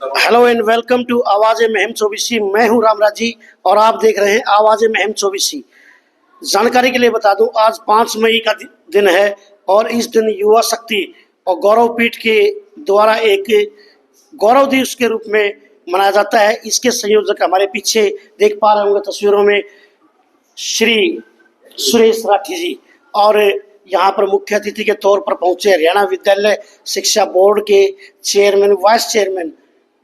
Hello and welcome to आवाज़े महम चौबीसी। मैं हूं रामराज जी और आप देख रहे हैं आवाज़े महम चौबीसी। जानकारी के लिए बता दूं, आज 5 मई का दिन है और इस दिन युवा शक्ति और गौरव पीठ के द्वारा एक गौरव दिवस के रूप में मनाया जाता है। इसके संयोजक हमारे पीछे देख पा रहे होंगे तस्वीरों में श्री सुरेश राठी जी, और यहाँ पर मुख्य अतिथि के तौर पर पहुंचे हरियाणा विद्यालय शिक्षा बोर्ड के चेयरमैन, वाइस चेयरमैन,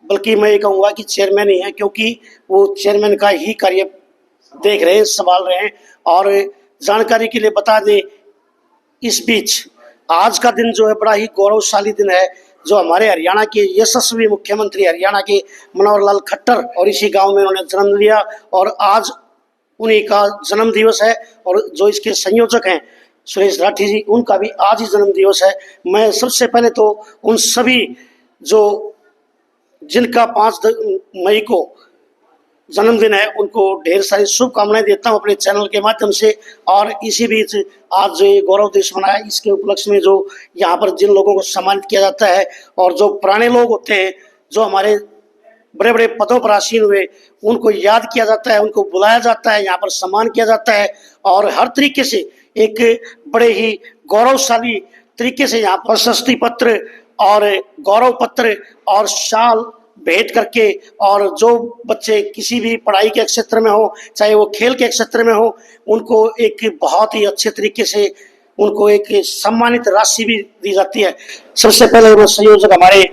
बल्कि मैं ये कहूँगा कि चेयरमैन ही है, क्योंकि वो चेयरमैन का ही कार्य देख रहे हैं, संभाल रहे हैं। और जानकारी के लिए बता दें, इस बीच आज का दिन जो है बड़ा ही गौरवशाली दिन है, जो हमारे हरियाणा के यशस्वी मुख्यमंत्री हरियाणा के मनोहर लाल खट्टर, और इसी गांव में उन्होंने जन्म लिया और आज उन्हीं का जन्म दिवस है। और जो इसके संयोजक हैं सुरेश राठी जी, उनका भी आज ही जन्म दिवस है। मैं सबसे पहले तो उन सभी जो जिनका 5 मई को जन्मदिन है उनको ढेर सारी शुभकामनाएं देता हूं अपने चैनल के माध्यम से। और इसी बीच आज जो ये गौरव दिवस मनाया, इसके उपलक्ष्य में जो यहाँ पर जिन लोगों को सम्मानित किया जाता है और जो पुराने लोग होते हैं जो हमारे बड़े बड़े पदों पर आसीन हुए, उनको याद किया जाता है, उनको बुलाया जाता है, यहाँ पर सम्मान किया जाता है। और हर तरीके से एक बड़े ही गौरवशाली तरीके से यहाँ पर प्रशस्ति पत्र और गौरव पत्र और शाल भेंट करके, और जो बच्चे किसी भी पढ़ाई के क्षेत्र में हो, चाहे वो खेल के क्षेत्र में हो, उनको एक बहुत ही अच्छे तरीके से उनको एक सम्मानित राशि भी दी जाती है। सबसे पहले वो संयोजक हमारे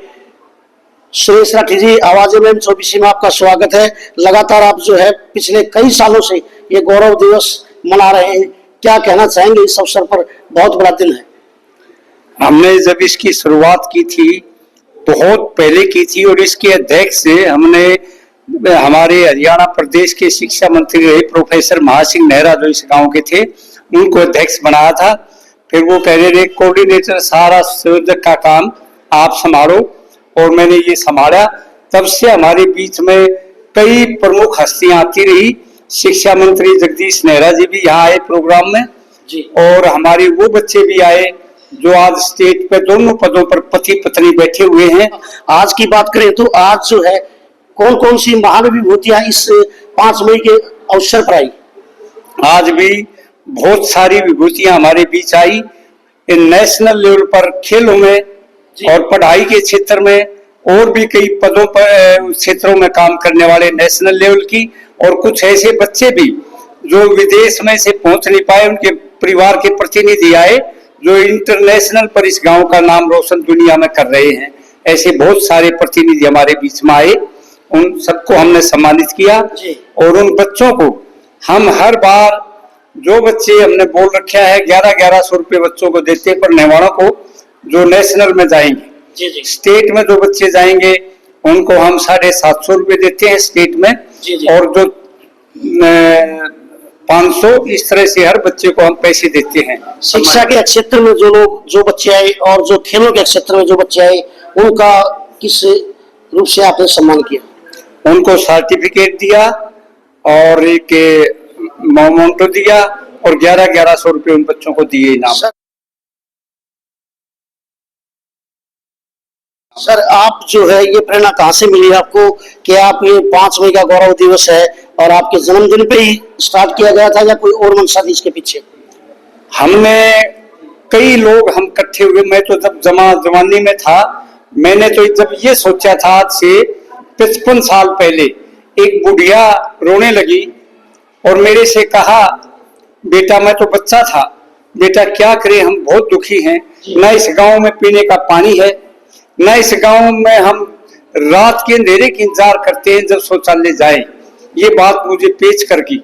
सुरेश राठी जी, आवाज़े महम चौबीसी में आपका स्वागत है। लगातार आप जो है पिछले कई सालों से ये गौरव दिवस मना रहे हैं, क्या कहना चाहेंगे इस अवसर पर? बहुत बड़ा दिन है। हमने जब इसकी शुरुआत की थी, बहुत पहले की थी, और इसके अध्यक्ष से हमने हमारे हरियाणा प्रदेश के शिक्षा मंत्री रहे प्रोफेसर महासिंह नेहरा, जो इस गांव के थे, उनको अध्यक्ष बनाया था। फिर वो कह रहे थे कोऑर्डिनेटर, सारा संयोजक का काम आप संभालो, और मैंने ये संभाला। तब से हमारे बीच में कई प्रमुख हस्तियां आती रही। शिक्षा मंत्री जगदीश नेहरा जी भी यहाँ आए प्रोग्राम में जी, और हमारे वो बच्चे भी आए जो आज स्टेज पे दोनों पदों पर पति पत्नी बैठे हुए हैं। आज की बात करें तो आज जो है कौन कौन सी महान विभूतियां इस 5 मई के अवसर पर आई? आज भी बहुत सारी विभूतियां हमारे बीच आई। नेशनल लेवल पर खेलों में और पढ़ाई के क्षेत्र में और भी कई पदों पर क्षेत्रों में काम करने वाले नेशनल लेवल की, और कुछ ऐसे बच्चे भी जो विदेश में से पहुंच नहीं पाए, उनके परिवार के प्रतिनिधि आए जो इंटरनेशनल पर इस गांव का नाम रोशन दुनिया में कर रहे हैं। ऐसे बहुत सारे प्रतिनिधि हमारे बीच में आए, उन सबको हमने सम्मानित किया। और उन बच्चों को हम हर बार, जो बच्चे हमने बोल रखा है 1100 रुपये बच्चों को देते हैं, पर नेवाड़ों को जो नेशनल में जाएंगे, स्टेट में जो बच्चे जाएंगे उनको हम 750 रुपये देते हैं स्टेट में, और जो 500, इस तरह से हर बच्चे को हम पैसे देते हैं। शिक्षा के क्षेत्र में जो बच्चे आए और जो खेलों के क्षेत्र में जो बच्चे आए, उनका किस रूप से आपने सम्मान किया? उनको सर्टिफिकेट दिया और एक मोमेंटो दिया, और 1100 रुपये उन बच्चों को दिए इनाम। सर, आप जो है ये प्रेरणा कहाँ से मिली आपको कि आप ये 5 मई का गौरव दिवस है और आपके जन्मदिन पे ही स्टार्ट किया गया था, या कोई और मंशा थी इसके पीछे? हमने कई लोग हम इकट्ठे हुए। मैं तो जब जवानी में था, मैंने तो जब ये सोचा था, आज से 55 साल पहले एक बुढ़िया रोने लगी और मेरे से कहा, बेटा, मैं तो बच्चा था, बेटा क्या करें, हम बहुत दुखी हैं, न इस गांव में पीने का पानी है, न इस गांव में हम रात के अंधेरे की इंतजार करते हैं जब शौचालय जाए। ये बात मुझे पेश कर गई।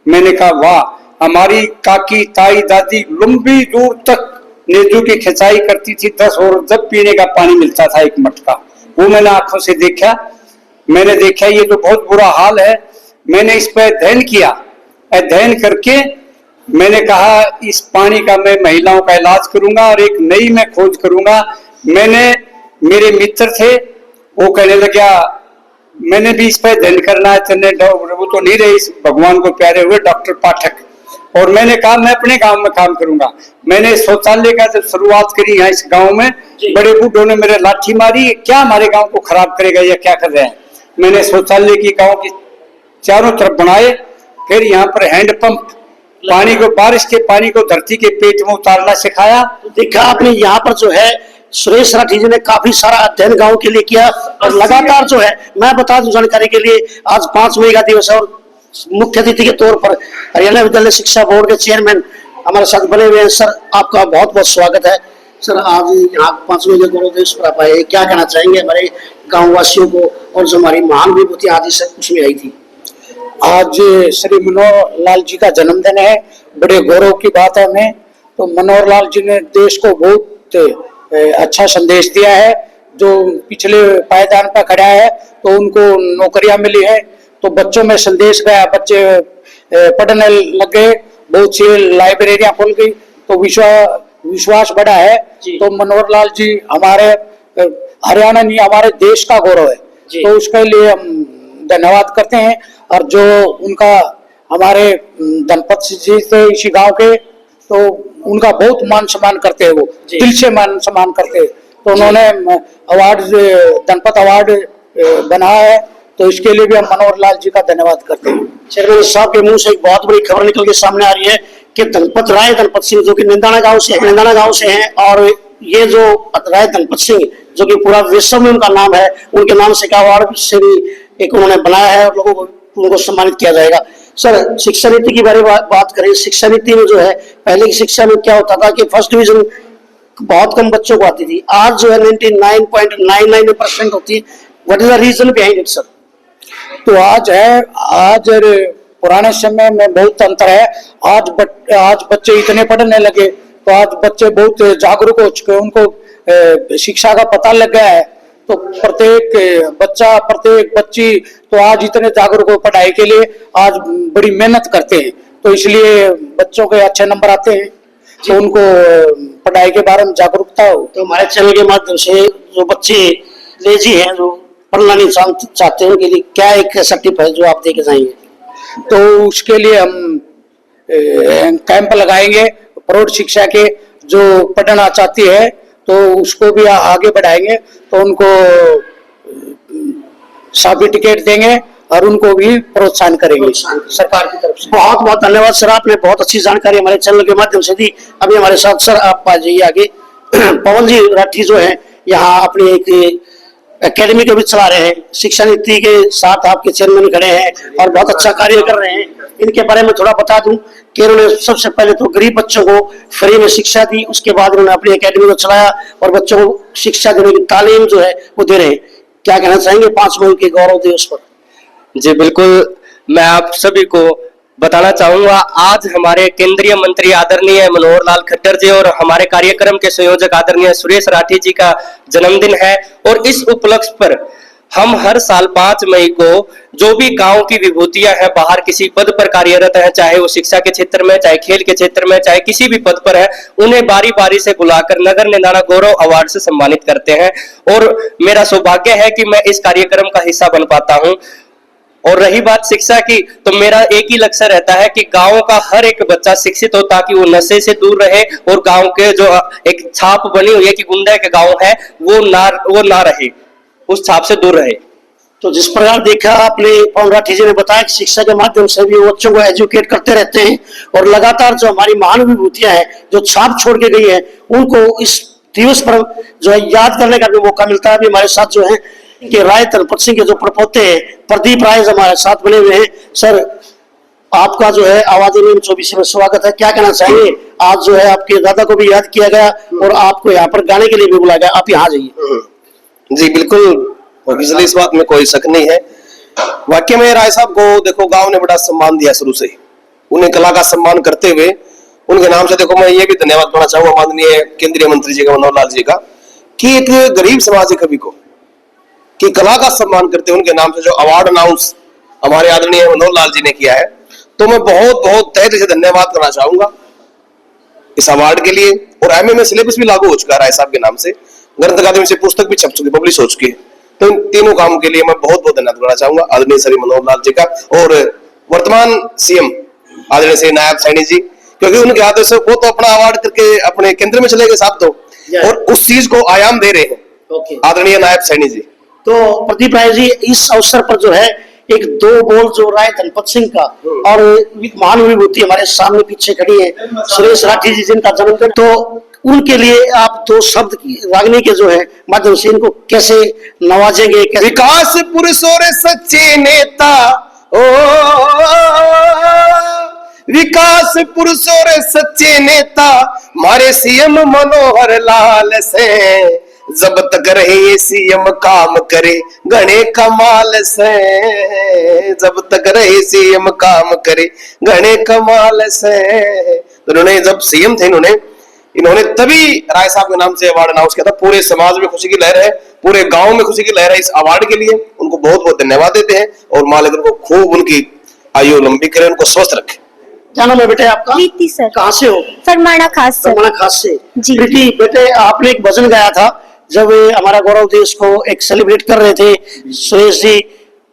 मैंने कहा, वाह, हमारी काकी, ताई, दादी लंबी दूर तक नेजू की खिंचाई करती थी 10, और जब पीने का पानी मिलता था एक मटका, वो मैंने आंखों से देखा। मैंने देखा ये तो बहुत बुरा हाल है। मैंने इस पर अध्ययन किया। अध्ययन करके मैंने कहा, इस पानी का मैं महिलाओं का इलाज करूंगा और एक नई मैं खोज करूंगा। मेरे मित्र थे, वो कहने लगा, मैंने भी इस पर अध्ययन करना है। वो तो नहीं रहे, इस भगवान को प्यारे हुए डॉक्टर पाठक, और मैंने कहा मैं अपने गांव में काम करूंगा। मैंने शौचालय का जब शुरुआत करी यहाँ इस गांव में, बड़े बूढ़ों ने मेरे लाठी मारी, क्या हमारे गांव को खराब करेगा या क्या कर रहे हैं। मैंने शौचालय की गांव की चारों तरफ बनाए, फिर यहाँ पर हैंडपंप पानी को, बारिश के पानी को धरती के पेट में उतारना सिखाया। देखा आपने यहाँ पर जो है सुरेश राठी जी ने काफी सारा अध्ययन गांव के लिए किया और लगातार जो है, मैं बता दूं जानकारी के लिए, आज 5 मई का दिवस है और मुख्य अतिथि के तौर पर हरियाणा विद्यालय शिक्षा बोर्ड के चेयरमैन हमारे साथ बने हुए हैं। सर आपका बहुत बहुत स्वागत है। सर आज यहाँ 5 मई के गौरव दिवस पर आप आए, क्या कहना चाहेंगे हमारे गाँव वासियों को और जो हमारी महान विभूति आज उसमें आई थी? आज श्री मनोहर लाल जी का जन्मदिन है, बड़े गौरव की बात है हमें। तो मनोहर लाल जी ने देश को बहुत अच्छा संदेश दिया है। जो पिछले पायदान पर खड़ा है तो उनको नौकरियां मिली है, तो बच्चों में संदेश गया, बच्चे पढ़ने लग गए, बहुत सी लाइब्रेरियां खुल गई, तो विश्वास बढ़ा है। तो मनोहर लाल जी हमारे हरियाणा नहीं हमारे देश का गौरव है, तो उसके लिए हम धन्यवाद करते हैं। और जो उनका हमारे धनपत जी थे इसी गांव के, तो उनका बहुत मान सम्मान करते हैं, वो दिल से मान सम्मान करते हैं। तो उन्होंने अवार्ड, धनपत अवार्ड बनाया है, तो इसके लिए भी हम मनोहर लाल जी का धन्यवाद करते हैं। चेयरमैन साहब के मुंह से एक बहुत बड़ी खबर निकल के सामने आ रही है कि धनपत राय धनपत सिंह जो कि निंदाना गांव से हैं, और ये जो राय धनपत सिंह जो कि पूरा विश्व में उनका नाम है, उनके नाम से का अवार्ड से भी एक उन्होंने बनाया है और लोगों को उनको सम्मानित किया जाएगा। सर शिक्षा नीति की बारे में बात करें, शिक्षा नीति में जो है पहले की शिक्षा में क्या होता था कि फर्स्ट डिवीजन बहुत कम बच्चों को आती थी, आज जो है 99.99% होती है। What is the reason behind it sir? तो आज पुराने समय में बहुत अंतर है। आज बच्चे इतने पढ़ने लगे, तो आज बच्चे बहुत जागरूक हो चुके हैं, उनको शिक्षा का पता लग गया है। तो प्रत्येक बच्चा, प्रत्येक बच्ची तो आज इतने जागरूक हो पढ़ाई के लिए, आज बड़ी मेहनत करते हैं, तो इसलिए बच्चों के अच्छे नंबर आते हैं, तो उनको पढ़ाई के बारे में जागरूकता हो। तो हमारे चैनल के माध्यम से जो बच्चे लेजी हैं, जो पढ़ना नहीं चाहते हैं, उनके लिए क्या एक ऐसा टिप है जो आप देके जाएंगे? तो उसके लिए हम कैंप लगाएंगे प्रौढ़ शिक्षा के, जो पढ़ना चाहती है तो उसको भी आगे बढ़ाएंगे, तो उनको सर्टिफिकेट देंगे और उनको भी प्रोत्साहन करेंगे सरकार की तरफ से। बहुत बहुत धन्यवाद सर, आपने बहुत अच्छी जानकारी हमारे चैनल के माध्यम से दी। अभी हमारे साथ सर आप आ जाइए आगे। पवन जी राठी जो है यहाँ अपनी एक एकेडमी को भी चला रहे हैं, शिक्षा नीति के साथ आपके चेयरमैन खड़े हैं और बहुत अच्छा कार्य कर रहे हैं। इनके बारे में थोड़ा बता दूं कि उन्होंने सबसे पहले तो गरीब बच्चों को फ्री में शिक्षा दी, उसके बाद उन्होंने अपनी एकेडमी को चलाया और बच्चों को शिक्षा देने की तालीम जो है वो दे रहे हैं। क्या कहना चाहेंगे 5 मई के गौरव दिवस पर? जी बिल्कुल, मैं आप सभी को बताना चाहूंगा, आज हमारे केंद्रीय मंत्री आदरणीय मनोहर लाल खट्टर जी और हमारे कार्यक्रम के संयोजक आदरणीय सुरेश राठी जी का जन्मदिन है। और इस उपलक्ष्य पर हम हर साल 5 मई को जो भी गांव की विभूतियां हैं, बाहर किसी पद पर कार्यरत है, चाहे वो शिक्षा के क्षेत्र में, चाहे खेल के क्षेत्र में, चाहे किसी भी पद पर है, उन्हें बारी बारी से बुलाकर नगर निंदाना गौरव अवार्ड से सम्मानित करते हैं। और मेरा सौभाग्य है कि मैं इस कार्यक्रम का हिस्सा बन पाता हूं। और रही बात शिक्षा की, तो मेरा एक ही लक्ष्य रहता है कि गांव का हर एक बच्चा शिक्षित हो, ताकि वो नशे से दूर रहे और गांव के जो एक छाप बनी हुई है कि गुंडा के गांव है, वो ना रहे, उस छाप से दूर रहे। तो जिस प्रकार देखा आपने, पवन राठी जी ने बताया कि शिक्षा के माध्यम से भी बच्चों को एजुकेट करते रहते हैं और लगातार जो हमारी महान विभूतियां हैं जो छाप छोड़ के गई है, उनको इस दिवस पर जो है याद करने का भी मौका मिलता है। अभी हमारे साथ जो है कि राय धनपत सिंह के जो प्रपोते हैं प्रदीप राय हमारे साथ बने हुए हैं। सर आपका जो है आवाज में 24 में स्वागत है, क्या कहना चाहिए? आज जो है आपके दादा को भी याद किया गया और आपको यहाँ पर गाने के लिए भी बुलाया गया, आप यहाँ जाइए। जी बिल्कुल, ऑब्वियसली इस बात में कोई शक नहीं है। वाकई में राय साहब को देखो गांव ने बड़ा सम्मान दिया शुरू से, उन्हें कला का सम्मान करते हुए उनके नाम से देखो मैं ये भी धन्यवाद करना चाहूंगा माननीय केंद्रीय मंत्री जी का, मनोहर लाल जी का, कि एक गरीब समाज कवि को कि कला का सम्मान करते उनके नाम से जो अवार्ड अनाउंस हमारे आदरणीय मनोहर लाल जी ने किया है, तो मैं बहुत बहुत तहे दिल से धन्यवाद करना चाहूंगा इस अवार्ड के लिए। और एमए में सिलेबस भी लागू हो चुका है राय साहब के नाम से, ग्रंथ अकादमी से पुस्तक भी छप चुकी, पब्लिश हो चुकी है। तो इन तीनों कामों के लिए मैं बहुत बहुत धन्यवाद करना चाहूंगा आदरणीय श्री मनोहर लाल जी का और वर्तमान सीएम आदरणीय श्री नायब सैनी जी, क्योंकि उनके हाथों से वो तो अपना अवार्ड करके अपने केंद्र में चले गए साहब तो, और उस चीज को आयाम दे रहे हैं आदरणीय नायब सैनी जी। तो प्रदीप राय जी, इस अवसर पर जो है एक दो बोल जो राय धनपत सिंह का और महान विभूति हमारे सामने पीछे खड़ी है सुरेश राठी जी जिनका जन्मदिन, तो उनके लिए आप दो शब्द की रागनी के जो है माध्यम से इनको कैसे नवाजेंगे? कैसे? विकास पुरुषों सच्चे नेता, ओ विकास पुरुषों सच्चे नेता, मारे सीएम मनोहर लाल से, जब तक रहे सीएम काम करे घने कमाल से, जब तक रहे सीएम काम करे घने कमाल से। तो उन्होंने जब सीएम थे इन्होंने तभी राय साहब के नाम से अवार्ड अनाउंस किया था। पूरे समाज में खुशी की लहर है, पूरे गांव में खुशी की लहर है इस अवार्ड के लिए। उनको बहुत बहुत धन्यवाद देते हैं और मालिक उनको खूब उनकी आयु लंबी करे, उनको स्वस्थ रखे। क्या नाम है बेटे आपका? प्रीति सर। कहाँ से हो? फरमाना खास सर। फरमाना खास से। जी। प्रीति बेटे, आपने एक भजन गाया था जब हमारा गौरव देश को एक सेलिब्रेट कर रहे थे सुरेश जी,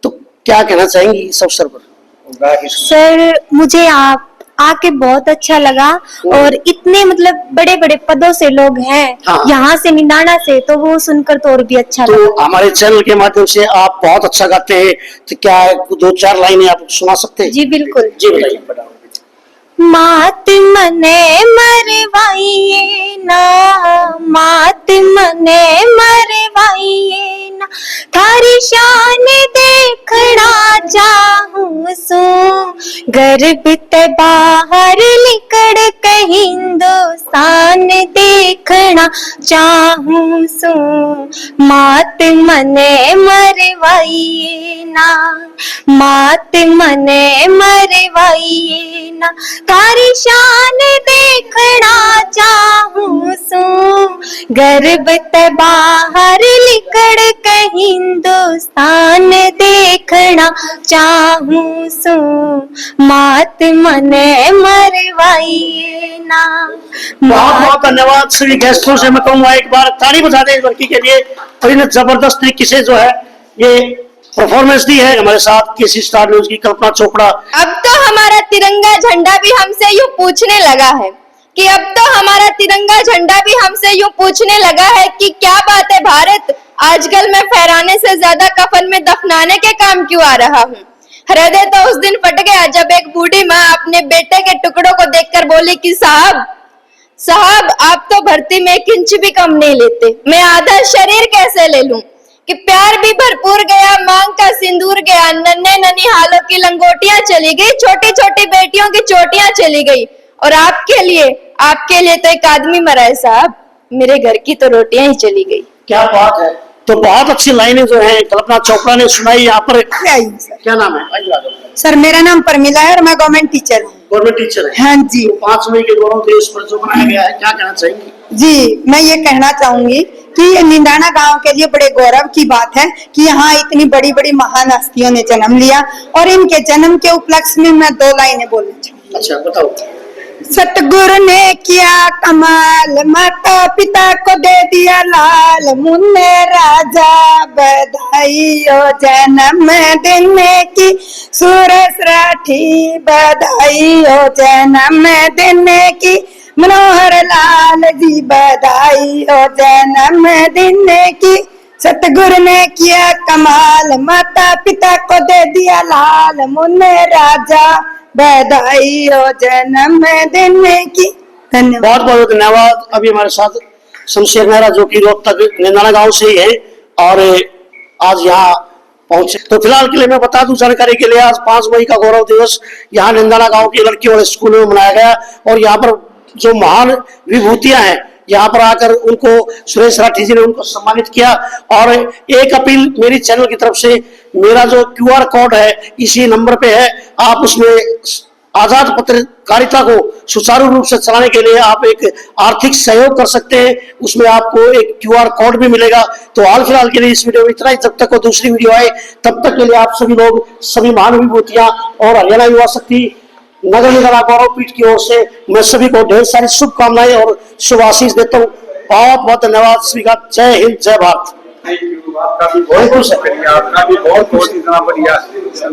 तो क्या कहना चाहेंगी इस अवसर पर? सर मुझे आप आके बहुत अच्छा लगा, और इतने मतलब बड़े बड़े पदों से लोग हैं हाँ। यहाँ से निंदाना से, तो वो सुनकर तो और भी अच्छा लगा। तो हमारे चैनल के माध्यम से आप बहुत अच्छा गाते हैं, तो क्या दो चार लाइनें आप सुना सकते हैं? जी बिल्कुल। जी बताइए। मात मने मरवाइए ना, मात मने मरवाइए ना, थारी शान देखना चाहूं सो, गर्भ ते बाहर निकल के हिंदुस्तान देखना चाहूं सो, मात मने मरवाइए ना, मात मने मरवाइए ना, तारी शान देखना चाहूं सो, गर्भ ते बाहर निकल के हिंदुस्तान देखना चाहूं सो, मात मने मरवाइए ना। बहुत बहुत धन्यवाद सभी गेस्टों से। मैं कहूँगा एक बार ताली बजा दें इस लड़की के लिए, और इन्हें जबरदस्त तरीके से जो है ये परफॉर्मेंस दी है। हमारे साथ केसी स्टार न्यूज की कल्पना चोपड़ा। अब तो हमारा तिरंगा झंडा भी हमसे यूं पूछने लगा है कि अब तो हमारा तिरंगा झंडा भी हमसे यूं पूछने लगा है कि क्या बात है भारत, आजकल मैं फहराने से ज्यादा कफन में दफनाने के काम क्यों आ रहा हूँ। हृदय तो उस दिन फट गया जब एक बूढ़ी माँ अपने बेटे के टुकड़ों को देखकर बोली कि साहब आप तो भर्ती में 1 इंच भी कम नहीं लेते, मैं आधा शरीर कैसे ले लूं। कि प्यार भी भरपूर गया, मांग का सिंदूर गया, नन्हे नन्ही हालों की लंगोटियां चली गई, छोटी छोटी बेटियों की चोटियां चली गई, और आपके लिए तो एक आदमी मरा है साहब, मेरे घर की तो रोटियां ही चली गई। क्या बात है। तो बहुत अच्छी लाइनें जो है कल्पना चोपड़ा ने सुनाई यहाँ पर। क्या नाम है? सर मेरा नाम परमिला है और मैं गवर्नमेंट टीचर हूँ। गवर्नमेंट टीचर है? हाँ जी। तो 5 मई के गौरव दिवस पर जो मनाया गया है, क्या कहना चाहेंगी? जी मैं ये कहना चाहूंगी कि ये निंदाना गांव के लिए बड़े गौरव की बात है कि यहाँ इतनी बड़ी बड़ी महान हस्तियों ने जन्म लिया, और इनके जन्म के उपलक्ष्य में मैं 2 लाइनें बोलना चाहूंगी। अच्छा बताओ। सतगुरु ने किया कमाल, माता पिता को दे दिया लाल, मुन्ने राजा बधाई हो जन्म दिन की, सुरेश राठी बधाई हो जन्म दिन की, मनोहर लाल जी बधाई हो जन्म दिन की। सतगुरु ने किया कमाल, माता पिता को दे दिया लाल, मुन्ने राजा बधाई हो जन्म दिन की। धन्यवाद। बहुत बहुत धन्यवाद। अभी हमारे साथ शमशेर मेहरा जो कि रोहतक निंदाना गांव से ही है और आज यहाँ पहुंचे। तो फिलहाल के लिए मैं बता दूं जानकारी के लिए, आज 5 मई का गौरव दिवस यहाँ निंदाना गांव की लड़कियों वाले स्कूल में मनाया गया, और यहाँ पर जो महान विभूतियां हैं यहाँ पर आकर उनको सुरेश राठी जी ने उनको सम्मानित किया। और एक अपील मेरी चैनल की तरफ से, मेरा जो QR कोड है इसी नंबर पे है, आप उसमें आजाद पत्रकारिता को सुचारू रूप से चलाने के लिए आप एक आर्थिक सहयोग कर सकते हैं। उसमें आपको एक QR कोड भी मिलेगा। तो हाल फिलहाल के लिए इस वीडियो में इतना ही। जब तक वो दूसरी वीडियो आए तब तक के लिए आप सभी लोग, सभी महान विभूतियां और हरियाणा युवा शक्ति नगर निगम गौरव पीठ की ओर से मैं सभी को ढेर सारी शुभकामनाएं और शुभ आशीष देता हूँ। बहुत बहुत धन्यवाद सभी का। जय हिंद, जय भारत। Thank you. आपका भी बहुत बहुत शुक्रिया। आपका भी बहुत बहुत इतना बढ़िया